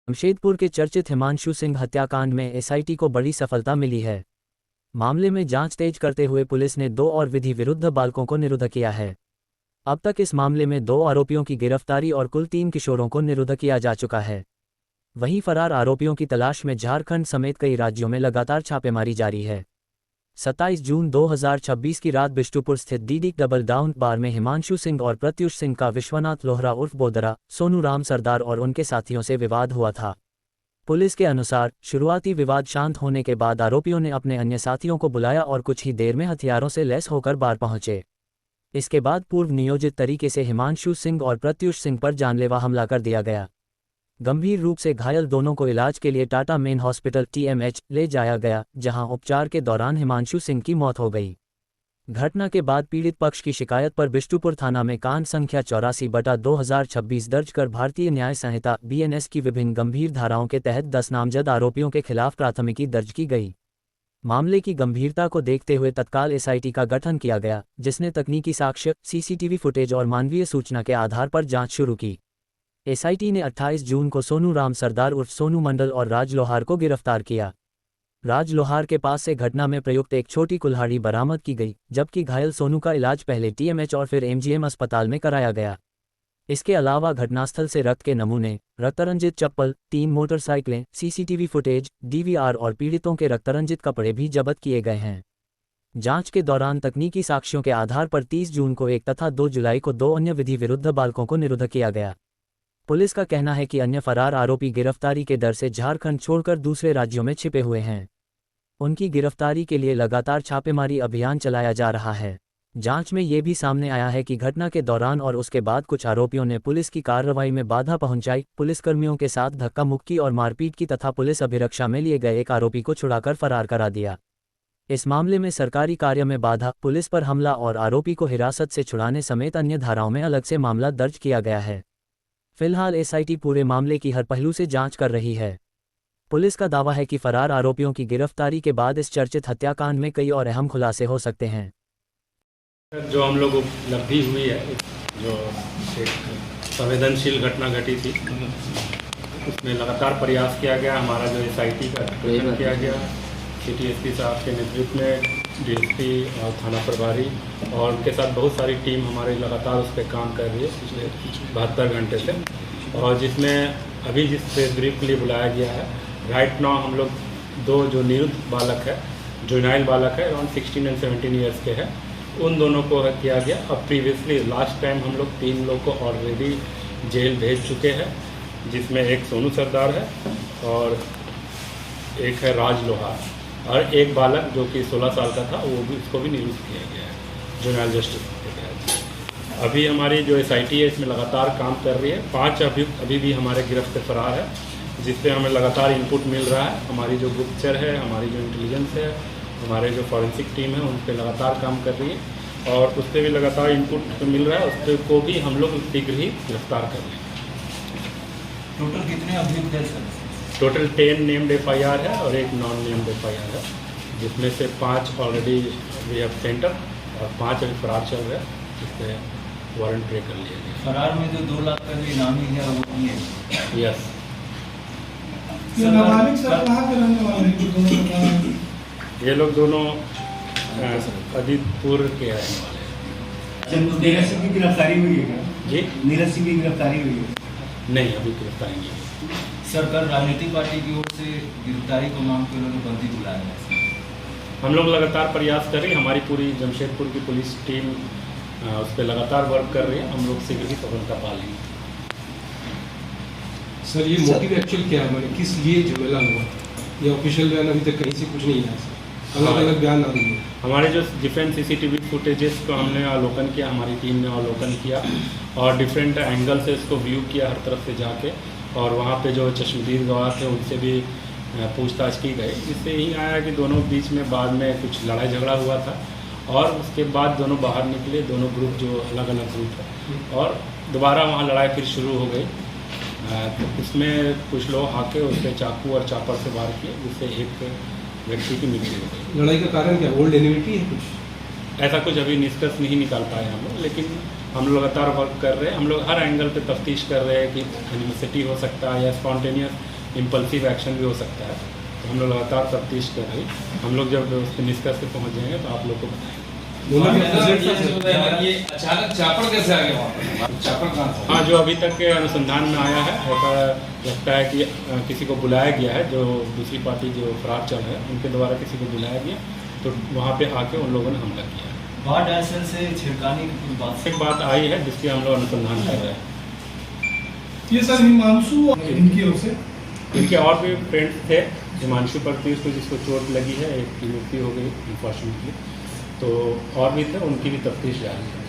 जमशेदपुर के चर्चित हिमांशु सिंह हत्याकांड में एसआईटी को बड़ी सफलता मिली है। मामले में जांच तेज करते हुए पुलिस ने 2 और विधि विरुद्ध बालकों को निरुद्ध किया है। अब तक इस मामले में 2 आरोपियों की गिरफ्तारी और कुल 3 किशोरों को निरुद्ध किया जा चुका है। वहीं फरार आरोपियों की तलाश में झारखंड समेत कई राज्यों में लगातार छापेमारी जारी है। 27 जून 2026 की रात बिष्टुपुर स्थित डीडी डबल डाउन बार में हिमांशु सिंह और प्रत्युष सिंह का विश्वनाथ लोहरा उर्फ बोदरा, सोनू राम सरदार और उनके साथियों से विवाद हुआ था। पुलिस के अनुसार शुरुआती विवाद शांत होने के बाद आरोपियों ने अपने अन्य साथियों को बुलाया और कुछ ही देर में हथियारों से लैस होकर बार पहुंचे। इसके बाद पूर्व नियोजित तरीके से हिमांशु सिंह और प्रत्युष सिंह पर जानलेवा हमला कर दिया गया। गंभीर रूप से घायल दोनों को इलाज के लिए टाटा मेन हॉस्पिटल TMH ले जाया गया, जहां उपचार के दौरान हिमांशु सिंह की मौत हो गई। घटना के बाद पीड़ित पक्ष की शिकायत पर बिष्टुपुर थाना में कांड संख्या 84/2026 दर्ज कर भारतीय न्याय संहिता BNS की विभिन्न गंभीर धाराओं के तहत 10 नामजद आरोपियों के खिलाफ प्राथमिकी दर्ज की गई। मामले की गंभीरता को देखते हुए तत्काल SIT का गठन किया गया, जिसने तकनीकी साक्ष्य, CCTV फुटेज और मानवीय सूचना के आधार पर जांच शुरू की। SIT ने 28 जून को सोनू राम सरदार उर्फ सोनू मंडल और राज लोहार को गिरफ्तार किया। राज लोहार के पास से घटना में प्रयुक्त एक छोटी कुल्हाड़ी बरामद की गई, जबकि घायल सोनू का इलाज पहले TMH और फिर MGM अस्पताल में कराया गया। इसके अलावा घटनास्थल से रक्त के नमूने, रक्तरंजित चप्पल, 3 मोटरसाइकिलें, CCTV फुटेज, DVR और पीड़ितों के रक्तरंजित कपड़े भी जब्त किए गए हैं। जांच के दौरान तकनीकी साक्ष्यों के आधार पर 30 जून को 1 तथा 2 जुलाई को 2 अन्य विधि विरुद्ध बालकों को निरुद्ध किया गया। पुलिस का कहना है कि अन्य फरार आरोपी गिरफ्तारी के डर से झारखंड छोड़कर दूसरे राज्यों में छिपे हुए हैं। उनकी गिरफ्तारी के लिए लगातार छापेमारी अभियान चलाया जा रहा है। जांच में ये भी सामने आया है कि घटना के दौरान और उसके बाद कुछ आरोपियों ने पुलिस की कार्रवाई में बाधा पहुंचाई, पुलिसकर्मियों के साथ धक्का मुक्की और मारपीट की तथा पुलिस अभिरक्षा में लिए गए एक आरोपी को छुड़ाकर फरार करा दिया। इस मामले में सरकारी कार्य में बाधा, पुलिस पर हमला और आरोपी को हिरासत से छुड़ाने समेत अन्य धाराओं में अलग से मामला दर्ज किया गया है। फिलहाल SIT पूरे मामले की हर पहलू से जांच कर रही है। पुलिस का दावा है कि फरार आरोपियों की गिरफ्तारी के बाद इस चर्चित हत्याकांड में कई और अहम खुलासे हो सकते हैं। जो हम लोग उपलब्धि हुई है, जो एक संवेदनशील घटना घटी थी, उसमें लगातार प्रयास किया गया। हमारा जो SIT का गठन किया गया, सिटी SP साहब के नेतृत्व में DSP और थाना प्रभारी और उनके साथ बहुत सारी टीम हमारे लगातार उस पर काम कर रही है पिछले 72 घंटे से। और जिसमें अभी जिस प्रेस ब्रीफ के लिए बुलाया गया है, राइट नाउ हम लोग 2 जो निरुद्ध बालक है, जुवेनाइल बालक है, अराउंड 16 और 17 ईयर्स के हैं, उन दोनों को किया गया। अब प्रीवियसली लास्ट टाइम हम लोग 3 लोग को ऑलरेडी जेल भेज चुके हैं, जिसमें एक सोनू सरदार है और एक है राज लोहार और एक बालक जो कि 16 साल का था, वो भी उसको भी निरुद्ध किया गया है जुवेनाइल जस्टिस के तहत। अभी हमारी जो SIT है इसमें लगातार काम कर रही है। 5 अभी भी हमारे गिरफ्त से फरार है, जिससे हमें लगातार इनपुट मिल रहा है। हमारी जो गुप्तचर है, हमारी जो इंटेलिजेंस है, हमारे जो फॉरेंसिक टीम है, उन पर लगातार काम कर रही है और उस पर भी लगातार इनपुट मिल रहा है। उस पर को भी हम लोग शीघ्र ही गिरफ्तार कर लेंगे। टोटल कितने अभियुक्त हैं सर? टोटल 10 नेम्ड FIR है और 1 नॉन नेम्ड FIR है, जिसमें से 5 ऑलरेडी वी हैव सेंटर और 5 अभी फरार चल रहे हैं, जिससे वारंट प्ले कर लिया गया। फरार में जो 2 लाख का जो इनामी है वो नहीं है? यस। ये नाबालिग सर कहाँ के रहने वाले हैं? ये लोग दोनों अदितपुर के रहने वाले हैं। नीरज सिंह की गिरफ्तारी हुई है क्या? जी, नीरज सिंह की गिरफ्तारी हुई है? नहीं, अभी गिरफ्तारी नहीं। सर, कल राजनीतिक पार्टी की ओर से गिरफ्तारी को मांग के उन्होंने बंदी बुलाया है। हम लोग लगातार प्रयास कर रहे हैं। हमारी पूरी जमशेदपुर की पुलिस टीम उस पर लगातार वर्क कर रही है। हम लोग शीघ्र ही सफलता पा लेंगे। सर, ये मोटिव एक्चुअल क्या है, मैंने किस लिए झमेला हुआ? ये ऑफिशियल बयान अभी तक कहीं से कुछ नहीं आया सर, अलग अलग बयान आ रही है। हमारे जो डिफरेंट CCTV फुटेजेस को हमने अवलोकन किया, हमारी टीम ने अवलोकन किया और डिफरेंट एंगल से इसको व्यू किया हर तरफ से जाके, और वहाँ पे जो चश्मदीद गवाह थे उनसे भी पूछताछ की गई, जिससे यही आया कि दोनों बीच में बाद में कुछ लड़ाई झगड़ा हुआ था और उसके बाद दोनों बाहर निकले, दोनों ग्रुप जो अलग अलग ग्रुप है, और दोबारा वहाँ लड़ाई फिर शुरू हो गई। तो उसमें कुछ लोग आके उस पर चाकू और चापर से वार किए, जिससे एक व्यक्ति की मृत्यु हो गई। लड़ाई का कारण क्या, ओल्ड एनिमिटी है कुछ? ऐसा कुछ अभी निष्कर्ष नहीं निकाल पाए हम लोग, लेकिन हम लोग लगातार वर्क कर रहे हैं। हम लोग हर एंगल पे तफ्तीश कर रहे हैं कि एनिमोसिटी हो सकता है या स्पॉन्टेनियस इम्पल्सिव एक्शन भी हो सकता है। तो हम लोग लगातार तफ्तीश कर रहे हैं। हम लोग जब उसके निष्कर्ष पे पहुँच जाएंगे तो आप लोग को बताएंगे। दोनों के opposite ये था, जो सर। है, ये अचानक चापड़ कैसे आ गया वहाँ पे? चापड़ कहाँ था? हाँ, जो अभी तक के अनुसंधान में आया है ऐसा लगता है कि किसी को बुलाया गया है, जो दूसरी पार्टी जो फरार चल रहे हैं उनके द्वारा किसी को बुलाया गया, तो वहाँ पे आके उन लोगों ने हमला किया है। बाढ़ ऐसे से छिड़काने की कुछ बात एक बात आई है जिसकी हम लोग अनुसंधान कर रहे हैं। ये सर हिमांशु इनकी ओर से इनके और भी फ्रेंड्स थे, हिमांशु प्रत्युष को जिसको चोट लगी है, एक की मृत्यु हो गई अनफॉर्चुनेटली, तो और भी थे, उनकी भी तफ्तीश जारी है।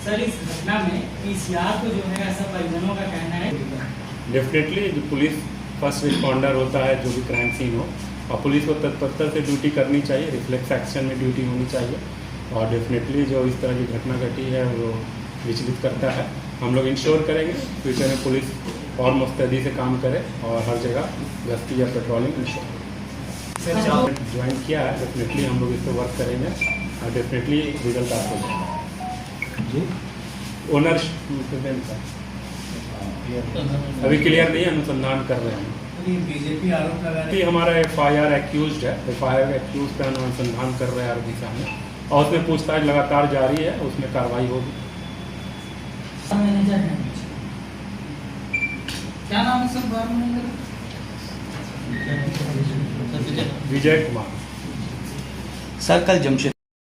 सर इस घटना में पीसीआर को जो है ऐसा परिजनों का कहना है। डेफिनेटली जो पुलिस फर्स्ट रिस्पॉन्डर होता है, जो भी क्राइम सीन हो, और पुलिस को तत्परता से ड्यूटी करनी चाहिए, रिफ्लेक्स एक्शन में ड्यूटी होनी चाहिए। और डेफिनेटली जो इस तरह की घटना घटी है वो विचलित करता है। हम लोग इंश्योर करेंगे फ्यूचर में पुलिस और मुस्तैदी से काम करे और हर जगह गश्ती या पेट्रोलिंग इंश्योर ज्वाइन किया है। डेफिनेटली हम लोग इस पर वर्क करेंगे और डेफिनेटली रिजल्ट आपको जाएगा। ओनर अभी क्लियर नहीं है, अनुसंधान कर रहे हैं। बीजेपी आरोप लगा रही कि हमारा FIR एक्यूज है, FIR एक्यूज पे हम अनुसंधान कर रहे हैं आरोपी सामने, और उसमें पूछताछ लगातार जारी है, उसमें कार्रवाई होगी। मैनेजर है, क्या नाम है सर बार मैनेजर? विजय कुमार। सर कल जमशेद